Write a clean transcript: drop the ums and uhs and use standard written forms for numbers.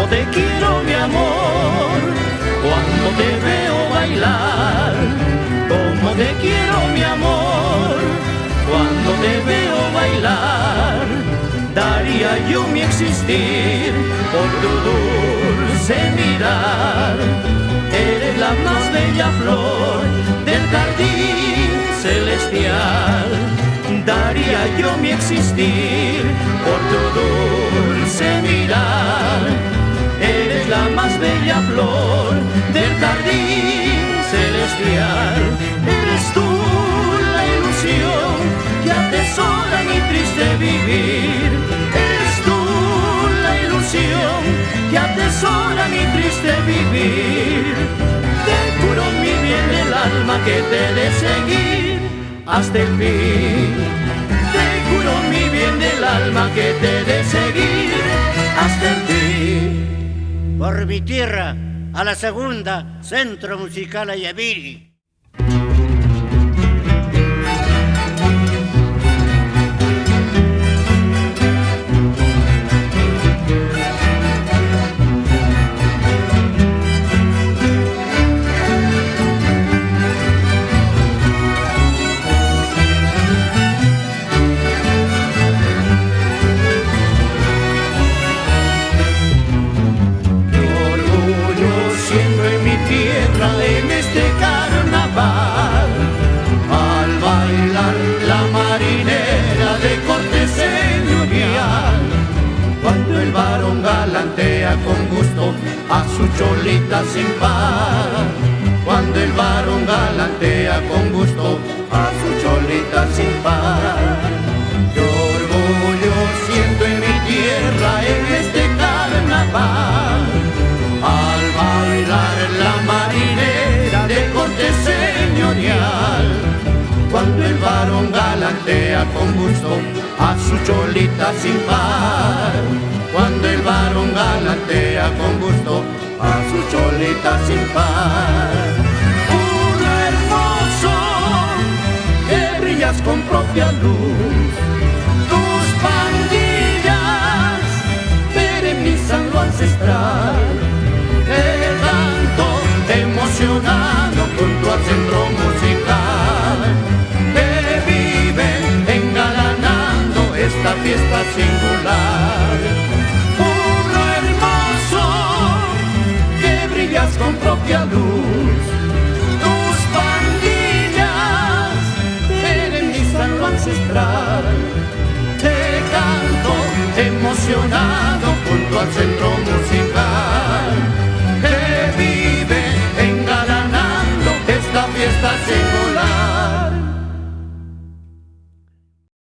Te quiero, mi amor, cuando te veo bailar. Como te quiero, mi amor, cuando te veo bailar. Daría yo mi existir por tu dulce mirar. Eres la más bella flor del jardín celestial. Daría yo mi existir por tu dulce mirar. Eres la más bella flor del jardín celestial. Eres tú la ilusión que atesora mi triste vivir. Eres tú la ilusión que atesora mi triste vivir. Te juro mi bien del alma que te he de seguir hasta el fin. Te juro mi bien del alma que te he de seguir hasta el fin. Por mi tierra, a la segunda, Centro Musical Ayaviri. En este carnaval, al bailar la marinera de corte señorial, cuando el varón galantea con gusto a su cholita sin par, cuando el varón galantea con gusto a su cholita sin par. Qué orgullo siento en mi tierra en este carnaval, al bailar la marinera de corte señorial, cuando el varón galantea con gusto a su cholita sin par, cuando el varón galantea con gusto a su cholita sin par. Uno hermoso que brillas con propia luz, tus pandillas perennizan lo ancestral. Emocionado junto al centro musical, que viven engalanando esta fiesta singular. Pueblo hermoso, que brillas con propia luz,